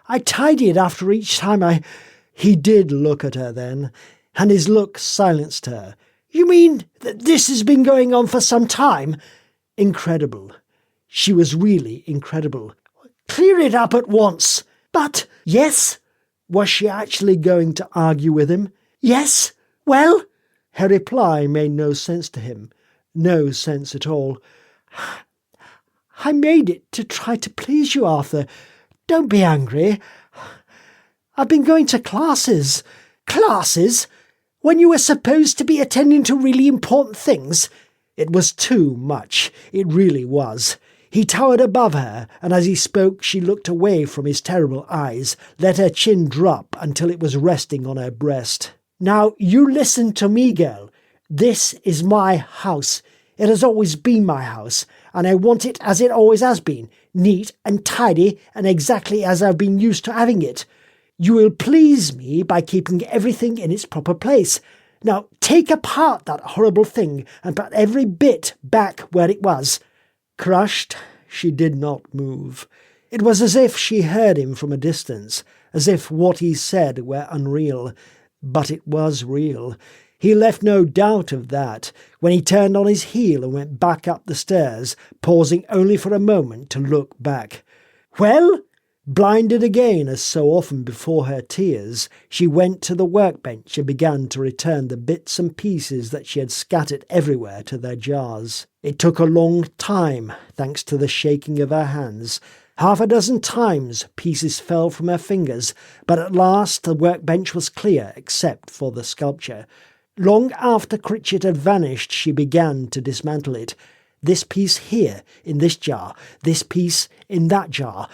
I tidy it after each time He did look at her then, and his look silenced her. "You mean that this has been going on for some time?" Incredible. She was really incredible. "Clear it up at once." "But—" "Yes?" Was she actually going to argue with him? "Yes? Well?" Her reply made no sense to him. No sense at all. "I made it to try to please you, Arthur. Don't be angry. I've been going to classes." "Classes? When you were supposed to be attending to really important things?" It was too much. It really was. He towered above her, and as he spoke she looked away from his terrible eyes, let her chin drop until it was resting on her breast. "Now you listen to me, girl. This is my house. It has always been my house, and I want it as it always has been, neat and tidy and exactly as I've been used to having it. You will please me by keeping everything in its proper place. Now take apart that horrible thing and put every bit back where it was." Crushed, she did not move. It was as if she heard him from a distance, as if what he said were unreal. But it was real. He left no doubt of that when he turned on his heel and went back up the stairs, pausing only for a moment to look back. "Well?" Blinded again, as so often before her tears, she went to the workbench and began to return the bits and pieces that she had scattered everywhere to their jars. It took a long time, thanks to the shaking of her hands. Half a dozen times pieces fell from her fingers, but at last the workbench was clear except for the sculpture. Long after Critchit had vanished, she began to dismantle it. This piece here, in this jar, this piece in that jar.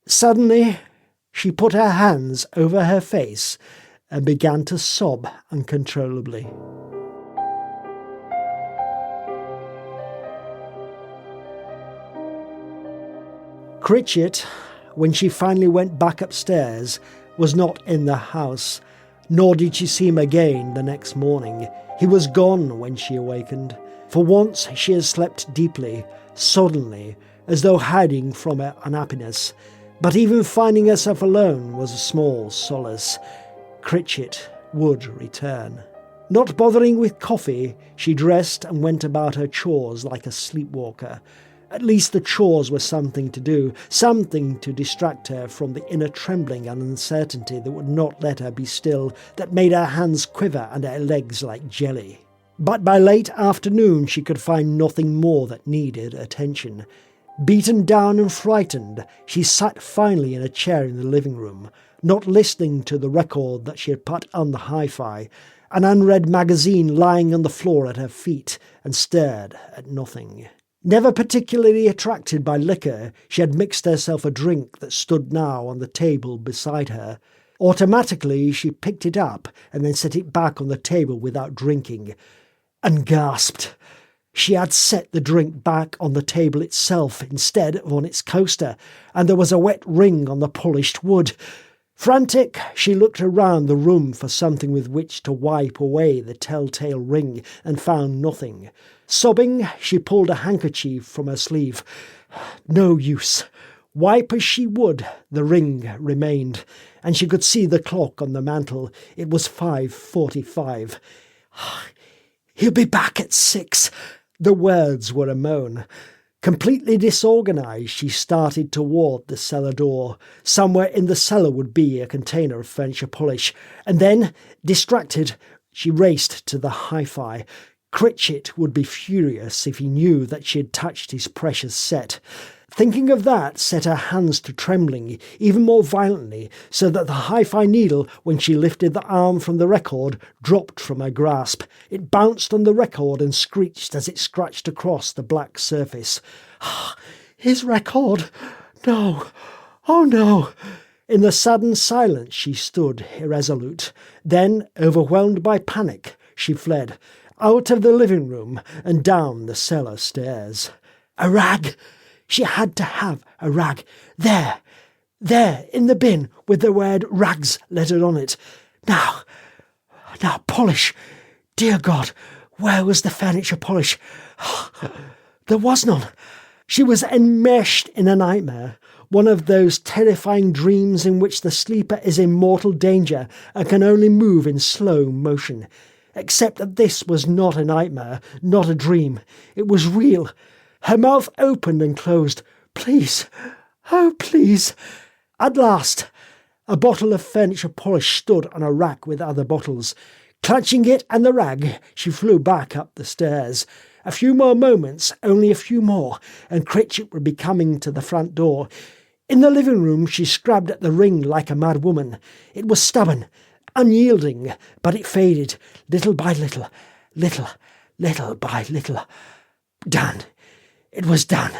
Suddenly, she put her hands over her face and began to sob uncontrollably. Critchit, when she finally went back upstairs, was not in the house, nor did she see him again the next morning. He was gone when she awakened. For once she had slept deeply, suddenly, as though hiding from her unhappiness. But even finding herself alone was a small solace. Critchit would return. Not bothering with coffee, she dressed and went about her chores like a sleepwalker. At least the chores were something to do, something to distract her from the inner trembling and uncertainty that would not let her be still, that made her hands quiver and her legs like jelly. But by late afternoon she could find nothing more that needed attention. Beaten down and frightened, she sat finally in a chair in the living room, not listening to the record that she had put on the hi-fi, an unread magazine lying on the floor at her feet, and stared at nothing. Never particularly attracted by liquor, she had mixed herself a drink that stood now on the table beside her. Automatically she picked it up and then set it back on the table without drinking, and gasped. She had set the drink back on the table itself instead of on its coaster, and there was a wet ring on the polished wood. Frantic, she looked around the room for something with which to wipe away the telltale ring, and found nothing. Sobbing, she pulled a handkerchief from her sleeve. No use. Wipe as she would, the ring remained, and she could see the clock on the mantel. It was 5:45. "He'll be back at 6. The words were a moan. Completely disorganized, she started toward the cellar door. Somewhere in the cellar would be a container of furniture polish. And then, distracted, she raced to the hi-fi. Critchit would be furious if he knew that she had touched his precious set. Thinking of that set her hands to trembling even more violently, so that the hi-fi needle, when she lifted the arm from the record, dropped from her grasp. It bounced on the record and screeched as it scratched across the black surface. His record! No! Oh no! In the sudden silence she stood irresolute. Then, overwhelmed by panic, she fled, out of the living room and down the cellar stairs. A rag! She had to have a rag. There, in the bin, with the word rags lettered on it. Now, polish. Dear God, where was the furniture polish? There was none. She was enmeshed in a nightmare, one of those terrifying dreams in which the sleeper is in mortal danger and can only move in slow motion. Except that this was not a nightmare, not a dream. It was real. Her mouth opened and closed. "Please, oh please." At last, a bottle of furniture polish stood on a rack with other bottles. Clutching it and the rag, she flew back up the stairs. A few more moments, only a few more, and Critchit would be coming to the front door. In the living room, she scrubbed at the ring like a mad woman. It was stubborn, unyielding, but it faded, little by little, little by little. Done. It was done.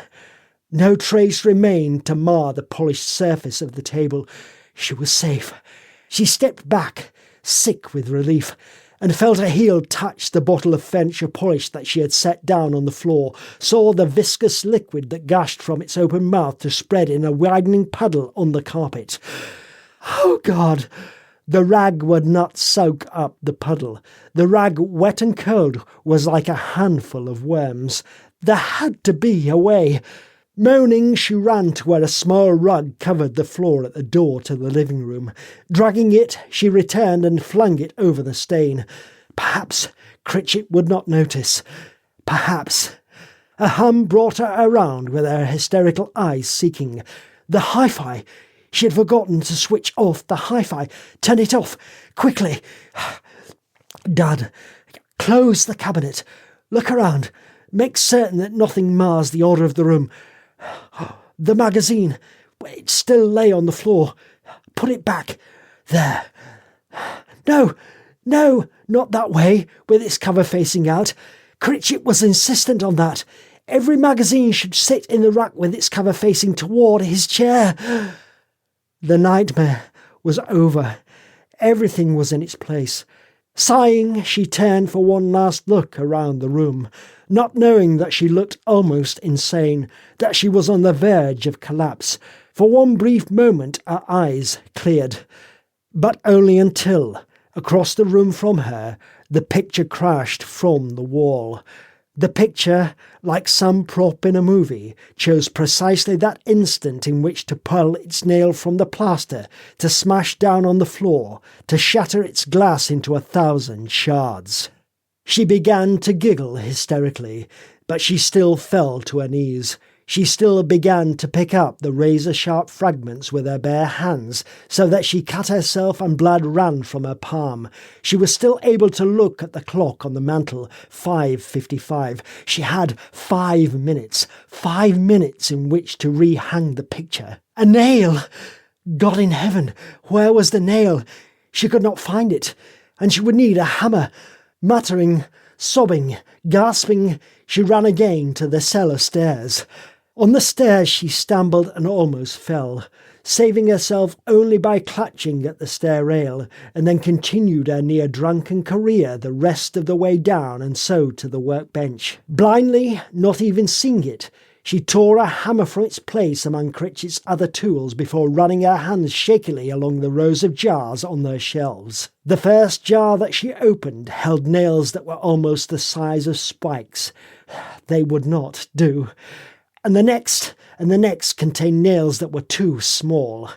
No trace remained to mar the polished surface of the table. She was safe. She stepped back, sick with relief, and felt a heel touch the bottle of furniture polish that she had set down on the floor, saw the viscous liquid that gushed from its open mouth to spread in a widening puddle on the carpet. Oh, God! The rag would not soak up the puddle. The rag, wet and cold, was like a handful of worms. There had to be a way. Moaning, she ran to where a small rug covered the floor at the door to the living room. Dragging it, she returned and flung it over the stain. Perhaps Critchit would not notice. Perhaps. A hum brought her around with her hysterical eyes seeking. The hi-fi. She had forgotten to switch off the hi-fi. Turn it off. Quickly. Dad. Close the cabinet. Look around. Make certain that nothing mars the order of the room. The magazine. It still lay on the floor. Put it back. There. No, not that way, with its cover facing out. Critchit was insistent on that. Every magazine should sit in the rack with its cover facing toward his chair. The nightmare was over. Everything was in its place. Sighing, she turned for one last look around the room, not knowing that she looked almost insane, that she was on the verge of collapse. For one brief moment her eyes cleared, but only until, across the room from her, the picture crashed from the wall. The picture, like some prop in a movie, chose precisely that instant in which to pull its nail from the plaster, to smash down on the floor, to shatter its glass into 1,000 shards. She began to giggle hysterically, but she still fell to her knees. She still began to pick up the razor-sharp fragments with her bare hands, so that she cut herself and blood ran from her palm. She was still able to look at the clock on the mantel, 5:55. She had 5 minutes, 5 minutes in which to rehang the picture. A nail! God in heaven, where was the nail? She could not find it, and she would need a hammer. Muttering, sobbing, gasping, she ran again to the cellar stairs. On the stairs she stumbled and almost fell, saving herself only by clutching at the stair rail, and then continued her near-drunken career the rest of the way down and so to the workbench. Blindly, not even seeing it, she tore a hammer from its place among Critchit's other tools before running her hands shakily along the rows of jars on their shelves. The first jar that she opened held nails that were almost the size of spikes. They would not do. And the next contained nails that were too small.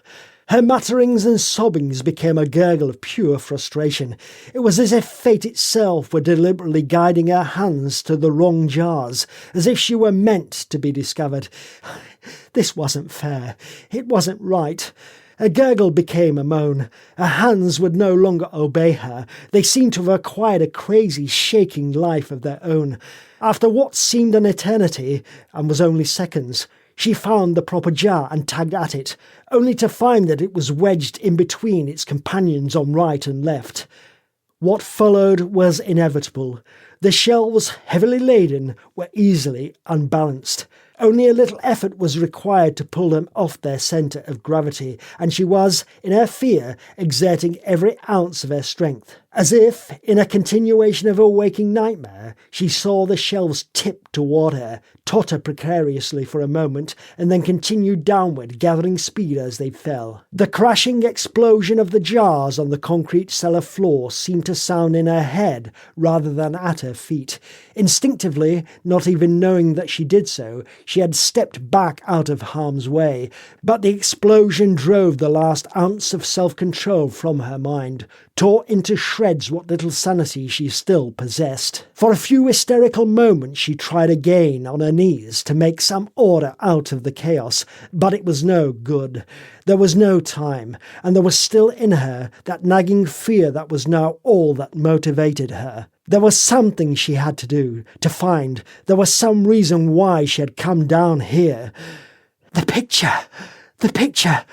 Her mutterings and sobbings became a gurgle of pure frustration. It was as if fate itself were deliberately guiding her hands to the wrong jars, as if she were meant to be discovered. This wasn't fair. It wasn't right. A gurgle became a moan. Her hands would no longer obey her. They seemed to have acquired a crazy, shaking life of their own. After what seemed an eternity, and was only seconds, she found the proper jar and tugged at it, only to find that it was wedged in between its companions on right and left. What followed was inevitable. The shelves, heavily laden, were easily unbalanced. Only a little effort was required to pull them off their centre of gravity, and she was, in her fear, exerting every ounce of her strength. As if, in a continuation of her waking nightmare, she saw the shelves tip toward her, totter precariously for a moment, and then continue downward, gathering speed as they fell. The crashing explosion of the jars on the concrete cellar floor seemed to sound in her head rather than at her feet. Instinctively, not even knowing that she did so, she had stepped back out of harm's way, but the explosion drove the last ounce of self-control from her mind, tore into shreds what little sanity she still possessed. For a few hysterical moments she tried again on her knees to make some order out of the chaos, but it was no good. There was no time, and there was still in her that nagging fear that was now all that motivated her. There was something she had to do, to find. There was some reason why she had come down here. The picture! The picture!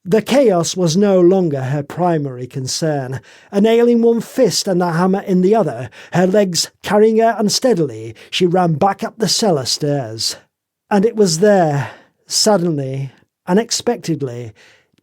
The chaos was no longer her primary concern. A nail in one fist and the hammer in the other, her legs carrying her unsteadily, she ran back up the cellar stairs. And it was there, suddenly, unexpectedly,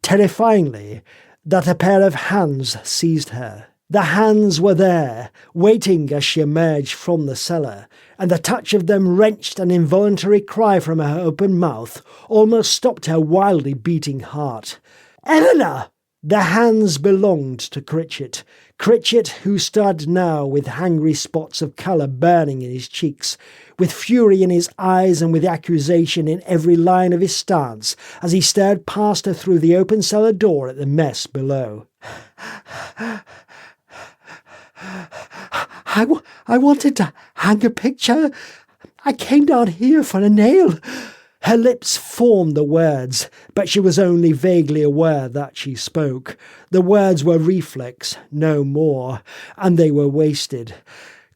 terrifyingly, that a pair of hands seized her. The hands were there, waiting as she emerged from the cellar, and the touch of them wrenched an involuntary cry from her open mouth, almost stopped her wildly beating heart. "Eleanor!" The hands belonged to Critchit. Critchit, who stood now with hangry spots of colour burning in his cheeks, with fury in his eyes and with accusation in every line of his stance, as he stared past her through the open cellar door at the mess below. I wanted to hang a picture. I came down here for a nail." Her lips formed the words, but she was only vaguely aware that she spoke. The words were reflex, no more, and they were wasted.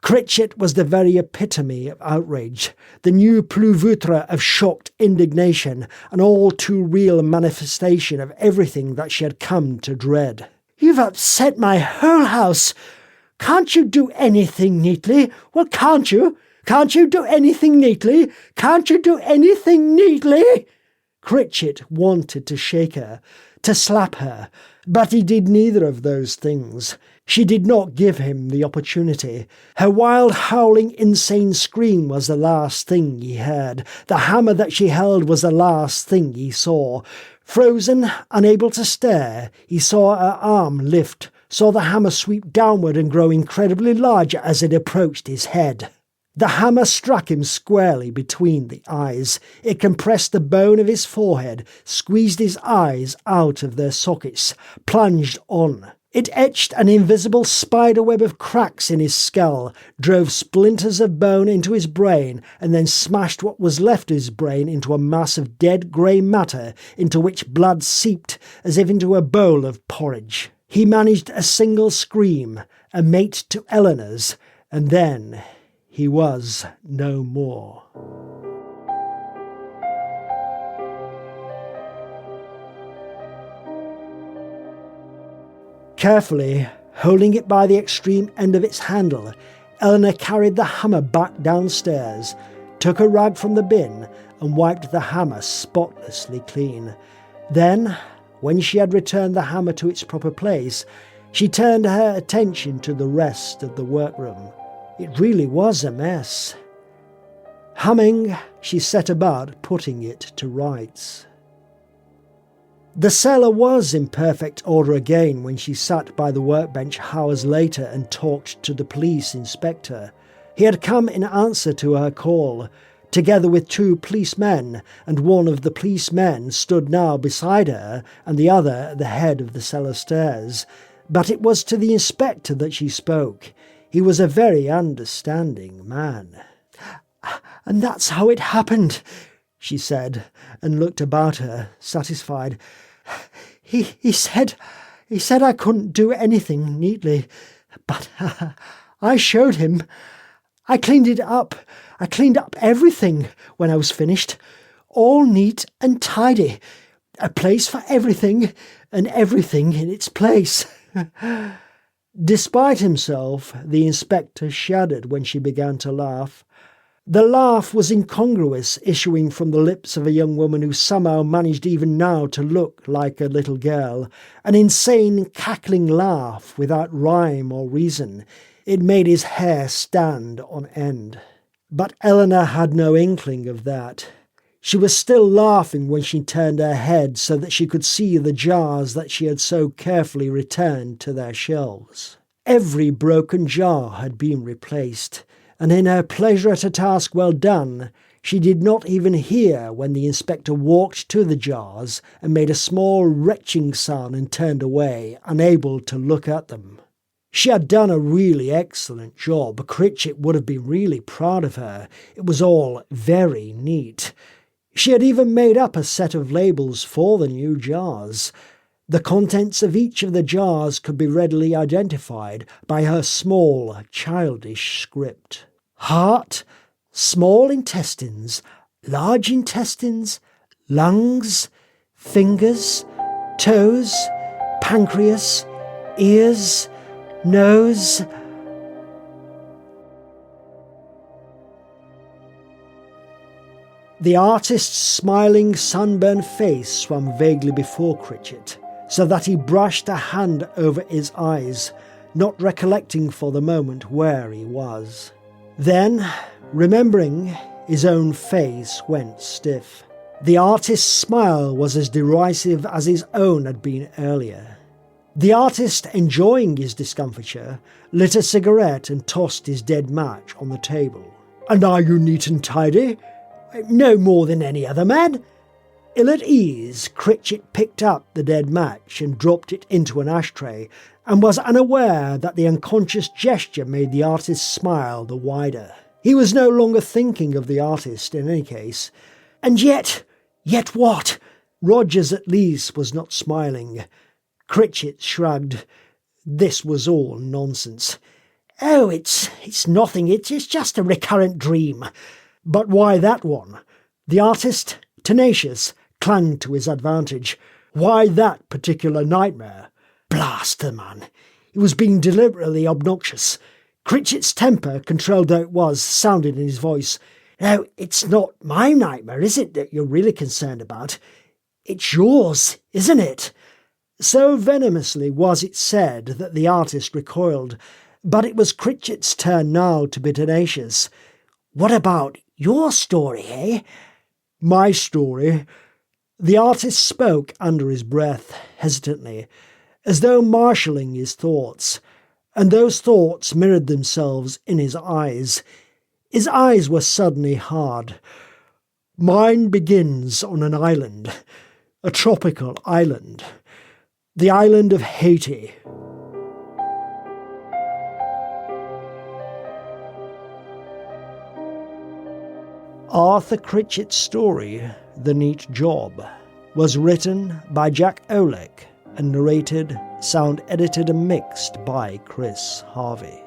Critchit was the very epitome of outrage, the new plus ultra of shocked indignation, an all too real manifestation of everything that she had come to dread. "You've upset my whole house. Can't you do anything neatly? Well, can't you? Can't you do anything neatly? Can't you do anything neatly?" Critchit wanted to shake her, to slap her, but he did neither of those things. She did not give him the opportunity. Her wild, howling, insane scream was the last thing he heard. The hammer that she held was the last thing he saw. Frozen, unable to stare, he saw her arm lift, saw the hammer sweep downward and grow incredibly larger as it approached his head. The hammer struck him squarely between the eyes. It compressed the bone of his forehead, squeezed his eyes out of their sockets, plunged on. It etched an invisible spiderweb of cracks in his skull, drove splinters of bone into his brain, and then smashed what was left of his brain into a mass of dead grey matter into which blood seeped as if into a bowl of porridge. He managed a single scream, a mate to Eleanor's, and then he was no more. Carefully, holding it by the extreme end of its handle, Eleanor carried the hammer back downstairs, took a rag from the bin and wiped the hammer spotlessly clean. Then, when she had returned the hammer to its proper place, she turned her attention to the rest of the workroom. It really was a mess. Humming, she set about putting it to rights. The cellar was in perfect order again when she sat by the workbench hours later and talked to the police inspector. He had come in answer to her call, together with 2 policemen, and one of the policemen stood now beside her and the other at the head of the cellar stairs. But it was to the inspector that she spoke. He was a very understanding man. "And that's how it happened," she said, and looked about her, satisfied. He said I couldn't do anything neatly, but I showed him. I cleaned it up. I cleaned up everything when I was finished, all neat and tidy, a place for everything and everything in its place." Despite himself, the inspector shuddered when she began to laugh. The laugh was incongruous, issuing from the lips of a young woman who somehow managed even now to look like a little girl. An insane, cackling laugh without rhyme or reason. It made his hair stand on end. But Eleanor had no inkling of that. She was still laughing when she turned her head so that she could see the jars that she had so carefully returned to their shelves. Every broken jar had been replaced, and in her pleasure at a task well done, She did not even hear when the inspector walked to the jars and made a small retching sound and turned away, unable to look at them. She had done a really excellent job. Critchit would have been really proud of her. It was all very neat. She had even made up a set of labels for the new jars. The contents of each of the jars could be readily identified by her small, childish script. Heart, small intestines, large intestines, lungs, fingers, toes, pancreas, ears, nose. The artist's smiling, sunburned face swam vaguely before Critchit, so that he brushed a hand over his eyes, not recollecting for the moment where he was. Then, remembering, his own face went stiff. The artist's smile was as derisive as his own had been earlier. The artist, enjoying his discomfiture, lit a cigarette and tossed his dead match on the table. "And are you neat and tidy?" "No more than any other man." Ill at ease, Critchit picked up the dead match and dropped it into an ashtray, and was unaware that the unconscious gesture made the artist smile the wider. He was no longer thinking of the artist in any case. And yet what? Rogers at least was not smiling. Critchit shrugged. This was all nonsense. "Oh, it's nothing, it's just a recurrent dream." But why that one? The artist, tenacious, clung to his advantage. Why that particular nightmare? Blast the man. He was being deliberately obnoxious. Critchit's temper, controlled though it was, sounded in his voice. "Now, it's not my nightmare, is it, that you're really concerned about? It's yours, isn't it?" So venomously was it said that the artist recoiled, but it was Critchit's turn now to be tenacious. "What about your story, eh?" "My story?" The artist spoke under his breath, hesitantly, as though marshalling his thoughts, and those thoughts mirrored themselves in his eyes. His eyes were suddenly hard. "Mine begins on an island, a tropical island. The island of Haiti." Arthur Critchit's story, The Neat Job, was written by Jack Olek and narrated, sound edited and mixed by Chris Harvey.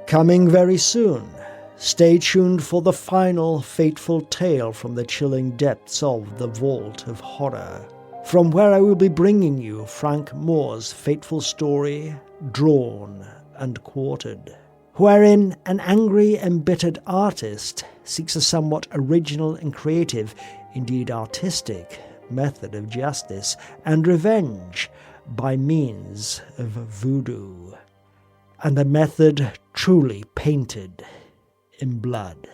Coming very soon, stay tuned for the final fateful tale from the chilling depths of the Vault of Horror, from where I will be bringing you Frank Moore's fateful story, Drawn and Quartered, wherein an angry, embittered artist seeks a somewhat original and creative, indeed artistic, method of justice and revenge by means of voodoo, and a method truly painted in blood.